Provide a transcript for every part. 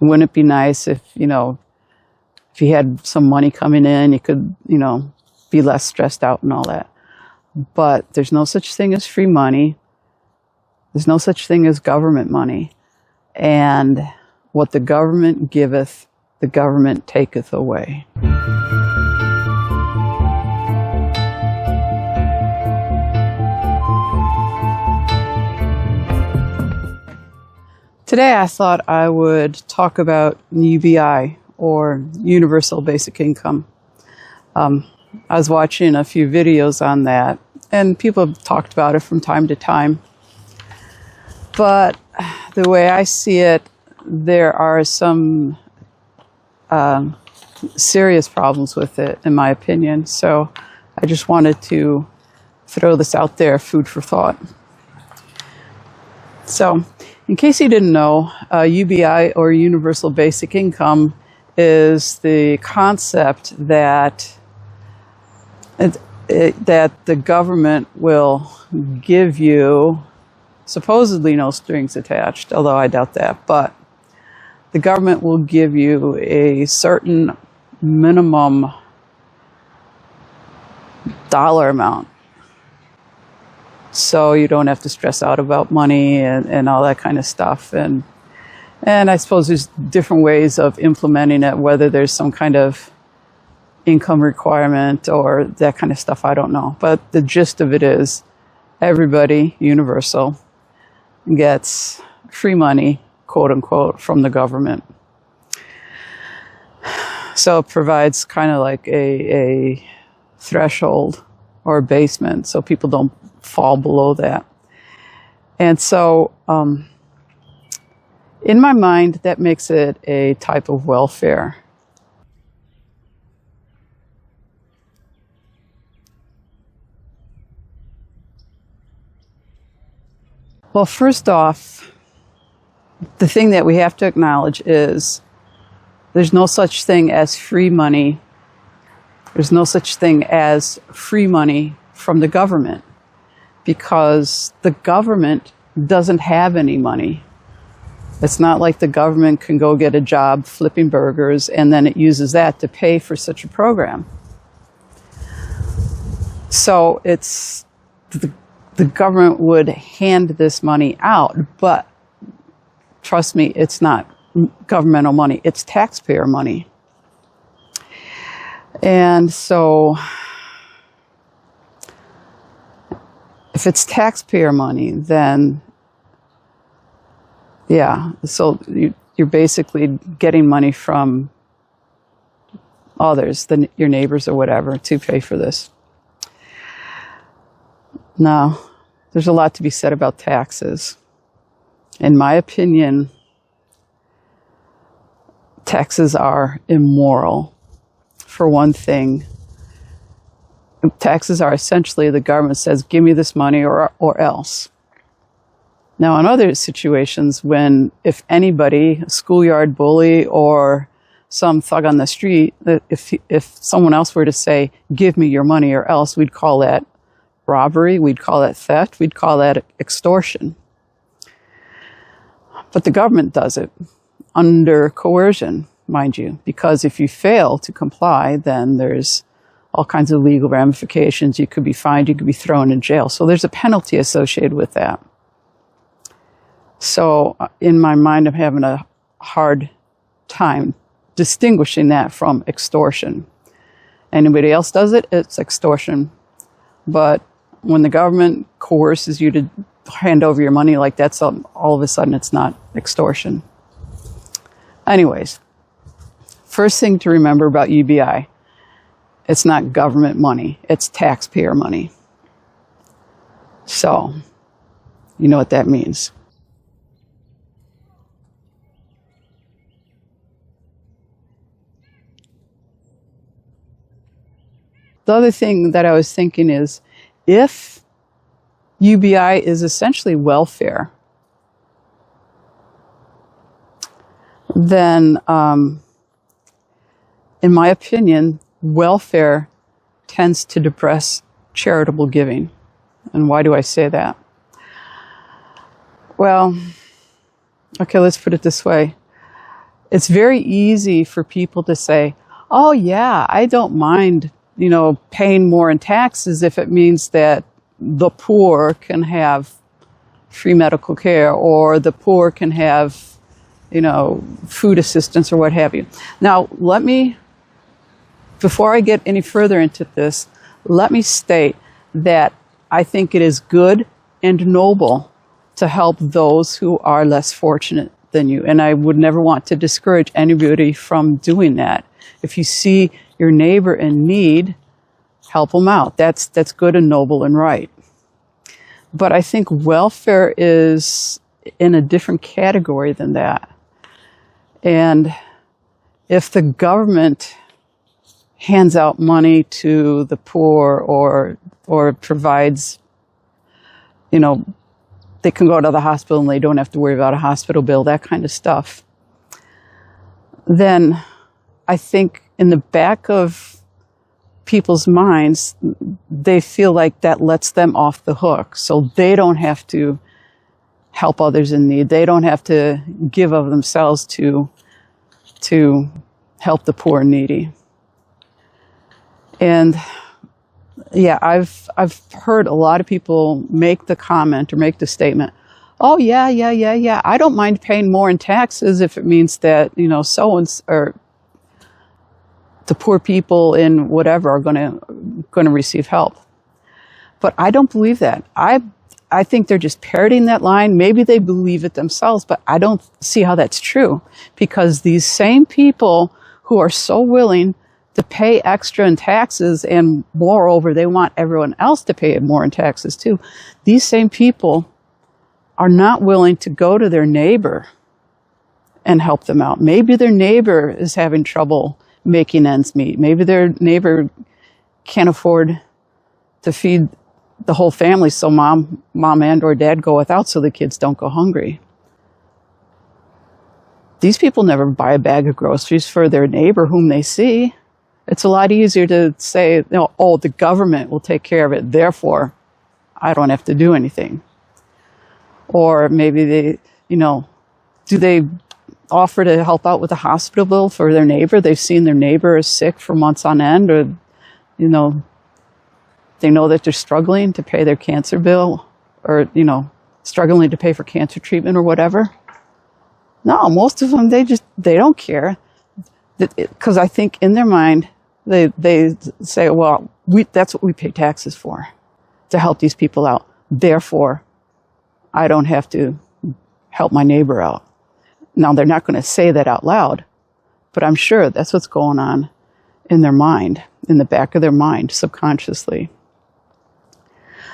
Wouldn't it be nice if, if you had some money coming in, you could, be less stressed out and all that. But there's no such thing as free money. There's no such thing as government money. And what the government giveth, the government taketh away. Today I thought I would talk about UBI, or Universal Basic Income. I was watching a few videos on that, and people have talked about it from time to time. But the way I see it, there are some serious problems with it, in my opinion. So I just wanted to throw this out there, food for thought. So, in case you didn't know, UBI, or Universal Basic Income, is the concept that the government will give you, supposedly no strings attached, although I doubt that, but the government will give you a certain minimum dollar amount. So you don't have to stress out about money and all that kind of stuff. And I suppose there's different ways of implementing it, whether there's some kind of income requirement or that kind of stuff, I don't know. But the gist of it is everybody, universal, gets free money, quote unquote, from the government. So it provides kind of like a threshold or a basement so people don't fall below that. And so in my mind, that makes it a type of welfare. Well, first off, the thing that we have to acknowledge is there's no such thing as free money. There's no such thing as free money from the government, because the government doesn't have any money. It's not like the government can go get a job flipping burgers and then it uses that to pay for such a program. So it's the government would hand this money out, but trust me, it's not governmental money, it's taxpayer money. And so if it's taxpayer money, then yeah, so you're basically getting money from others, your neighbors or whatever, to pay for this. Now, there's a lot to be said about taxes. In my opinion, taxes are immoral. For one thing, taxes are essentially the government says, give me this money or else. Now, in other situations, if anybody, a schoolyard bully or some thug on the street, if someone else were to say, give me your money or else, we'd call that robbery, we'd call that theft, we'd call that extortion. But the government does it under coercion, mind you, because if you fail to comply, then there's all kinds of legal ramifications. You could be fined, you could be thrown in jail. So there's a penalty associated with that. So in my mind, I'm having a hard time distinguishing that from extortion. Anybody else does it, it's extortion. But when the government coerces you to hand over your money like that, so all of a sudden it's not extortion. Anyways, first thing to remember about UBI, it's not government money, it's taxpayer money. So, you know what that means. The other thing that I was thinking is, if UBI is essentially welfare, then, in my opinion, welfare tends to depress charitable giving. And why do I say that? Well, okay, let's put it this way. It's very easy for people to say, oh yeah, I don't mind, paying more in taxes if it means that the poor can have free medical care, or the poor can have, food assistance or what have you. Now, before I get any further into this, let me state that I think it is good and noble to help those who are less fortunate than you. And I would never want to discourage anybody from doing that. If you see your neighbor in need, help them out. That's good and noble and right. But I think welfare is in a different category than that. And if the government hands out money to the poor or provides, they can go to the hospital and they don't have to worry about a hospital bill, that kind of stuff, then I think in the back of people's minds, they feel like that lets them off the hook. So they don't have to help others in need. They don't have to give of themselves to help the poor and needy. And yeah, I've heard a lot of people make the comment or make the statement, oh yeah, I don't mind paying more in taxes if it means that, or the poor people in whatever are going to receive help. But I don't believe that. I think they're just parroting that line. Maybe they believe it themselves, but I don't see how that's true, because these same people who are so willing to pay extra in taxes, and moreover, they want everyone else to pay more in taxes too, these same people are not willing to go to their neighbor and help them out. Maybe their neighbor is having trouble making ends meet. Maybe their neighbor can't afford to feed the whole family, so mom and or dad go without so the kids don't go hungry. These people never buy a bag of groceries for their neighbor whom they see. It's a lot easier to say, the government will take care of it, therefore I don't have to do anything. Or maybe they, do they offer to help out with a hospital bill for their neighbor? They've seen their neighbor is sick for months on end, or, they know that they're struggling to pay their cancer bill, or, struggling to pay for cancer treatment or whatever. No, most of them, they don't care. Because I think in their mind, they say, well, that's what we pay taxes for, to help these people out. Therefore, I don't have to help my neighbor out. Now, they're not going to say that out loud, but I'm sure that's what's going on in their mind, in the back of their mind, subconsciously.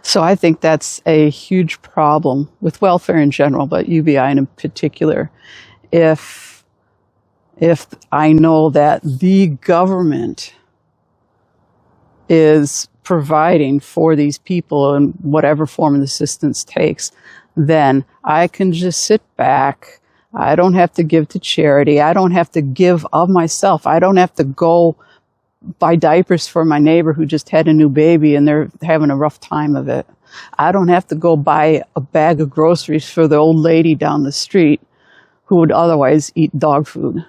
So I think that's a huge problem with welfare in general, but UBI in particular. If I know that the government is providing for these people in whatever form of assistance takes, then I can just sit back. I don't have to give to charity. I don't have to give of myself. I don't have to go buy diapers for my neighbor who just had a new baby and they're having a rough time of it. I don't have to go buy a bag of groceries for the old lady down the street who would otherwise eat dog food.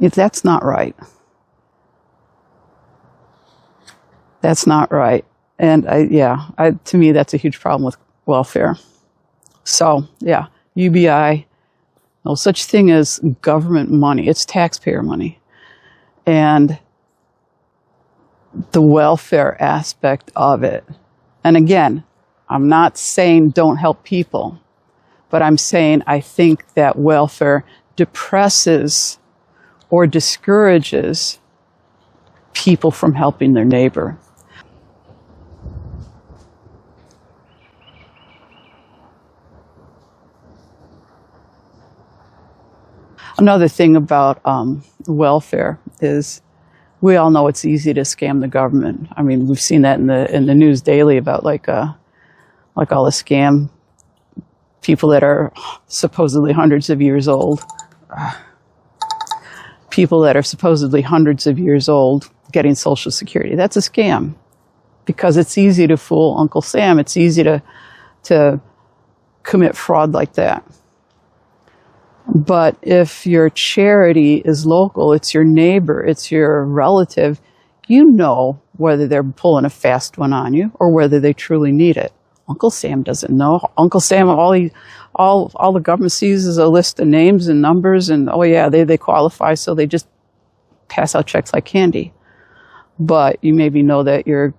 That's not right. That's not right. And to me, that's a huge problem with welfare. So, yeah, UBI, no such thing as government money. It's taxpayer money. And the welfare aspect of it. And again, I'm not saying don't help people, but I'm saying I think that welfare depresses or discourages people from helping their neighbor. Another thing about welfare is we all know it's easy to scam the government. I mean, we've seen that in the news daily about like all the scam people that are supposedly hundreds of years old. People that are supposedly hundreds of years old getting Social Security. That's a scam because it's easy to fool Uncle Sam. It's easy to commit fraud like that. But if your charity is local, it's your neighbor, it's your relative, you know whether they're pulling a fast one on you or whether they truly need it. Uncle Sam doesn't know. Uncle Sam, all the government sees is a list of names and numbers, and oh yeah, they qualify, so they just pass out checks like candy. But you maybe know that your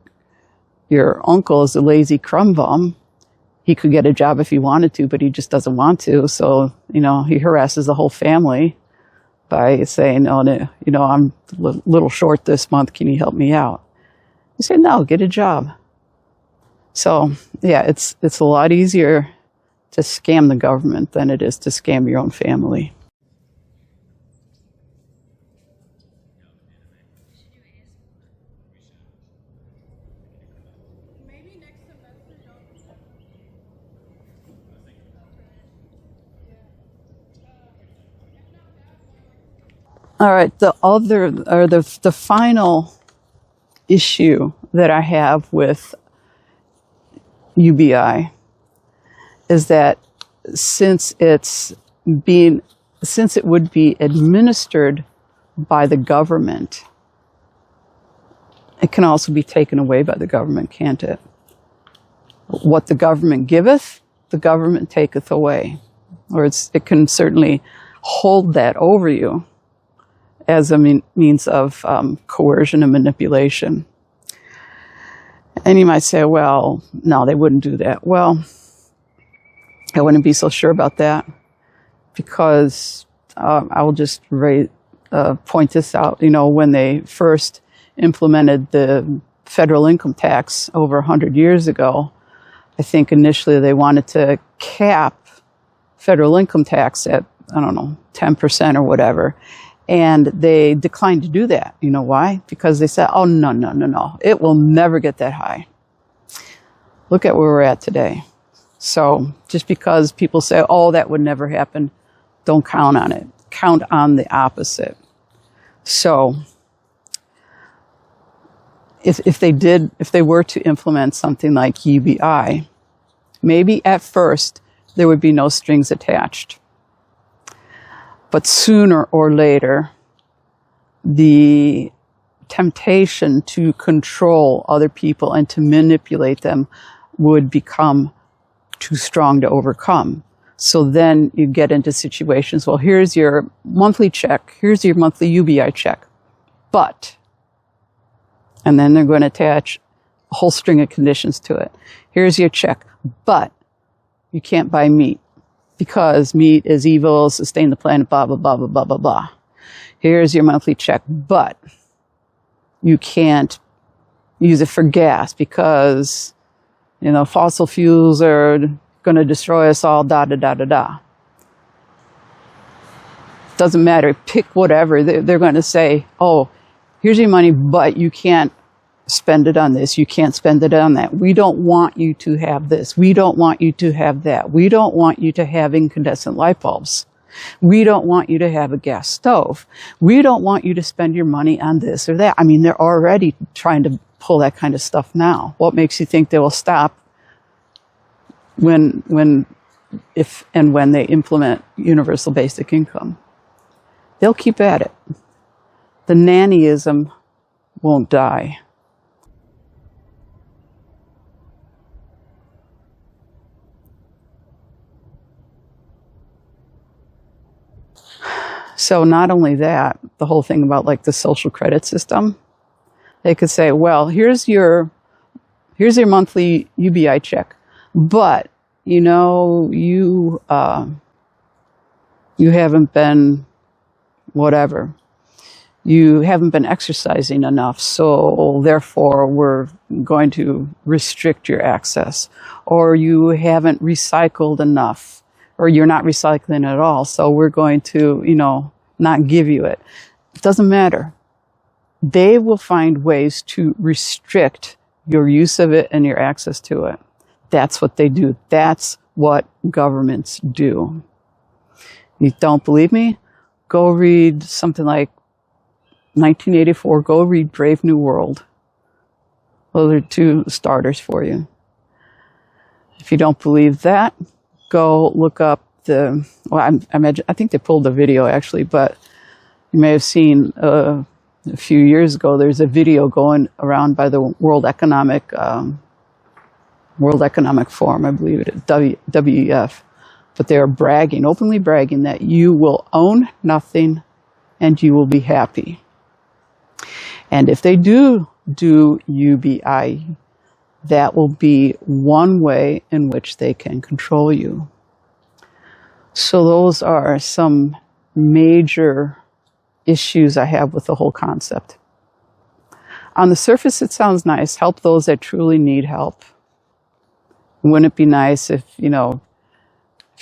uncle is a lazy crumb bum. He could get a job if he wanted to, but he just doesn't want to. So, he harasses the whole family by saying, oh, no, I'm a little short this month. Can you help me out? You say, no, get a job. So, yeah, it's a lot easier to scam the government than it is to scam your own family. All right, the final issue that I have with UBI is that since it would be administered by the government, it can also be taken away by the government, can't it? What the government giveth, the government taketh away. Or it can certainly hold that over you as a means of coercion and manipulation. And you might say, well, no, they wouldn't do that. Well, I wouldn't be so sure about that because I will just point this out. When they first implemented the federal income tax over 100 years ago, I think initially they wanted to cap federal income tax at, 10% or whatever. And they declined to do that. You know why? Because they said, oh, no. It will never get that high. Look at where we're at today. So just because people say, oh, that would never happen, don't count on it. Count on the opposite. So if they were to implement something like UBI, maybe at first there would be no strings attached. But sooner or later, the temptation to control other people and to manipulate them would become too strong to overcome. So then you get into situations, well, here's your monthly check, here's your monthly UBI check, but, and then they're going to attach a whole string of conditions to it. Here's your check, but you can't buy meat, because meat is evil, sustain the planet, blah, blah, blah, blah, blah, blah, blah. Here's your monthly check, but you can't use it for gas because, fossil fuels are going to destroy us all, da, da, da, da, da. Doesn't matter, pick whatever. They're going to say, oh, here's your money, but you can't spend it on this. You can't spend it on that. We don't want you to have this. We don't want you to have that. We don't want you to have incandescent light bulbs. We don't want you to have a gas stove. We don't want you to spend your money on this or that. They're already trying to pull that kind of stuff now. What makes you think they will stop if and when they implement universal basic income? They'll keep at it. The nannyism won't die. So not only that, the whole thing about like the social credit system, they could say, well, here's your monthly UBI check, but you haven't been whatever. You haven't been exercising enough, so therefore we're going to restrict your access. Or you haven't recycled enough, or you're not recycling at all, so we're going to, not give you it. It doesn't matter. They will find ways to restrict your use of it and your access to it. That's what they do. That's what governments do. You don't believe me? Go read something like 1984. Go read Brave New World. Those are two starters for you. If you don't believe that, go look up I think they pulled the video actually, but you may have seen a few years ago, there's a video going around by the World Economic Forum, I believe it is, WEF, but they are bragging, openly bragging, that you will own nothing and you will be happy. And if they do UBI, that will be one way in which they can control you. So those are some major issues I have with the whole concept. On the surface, it sounds nice. Help those that truly need help. Wouldn't it be nice if you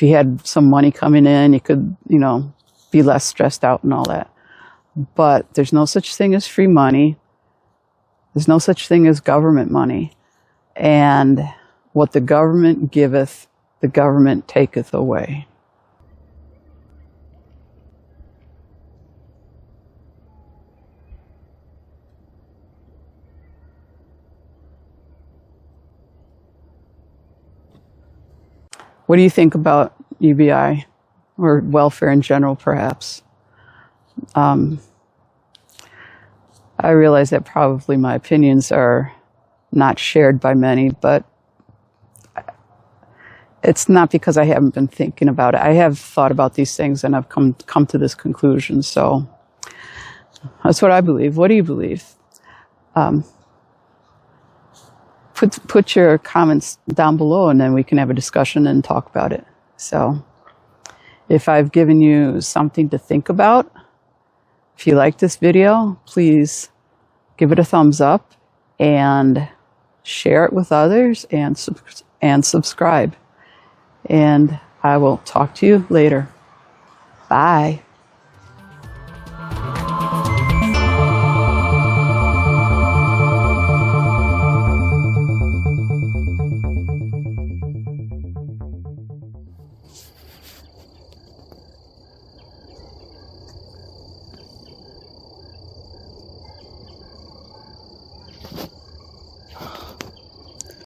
had some money coming in, you could, be less stressed out and all that. But there's no such thing as free money. There's no such thing as government money. And what the government giveth, the government taketh away. What do you think about UBI or welfare in general, perhaps? I realize that probably my opinions are not shared by many, but it's not because I haven't been thinking about it. I have thought about these things and I've come to this conclusion. So that's what I believe. What do you believe? Put your comments down below and then we can have a discussion and talk about it. So if I've given you something to think about, if you like this video, please give it a thumbs up and share it with others and subscribe. And I will talk to you later. Bye.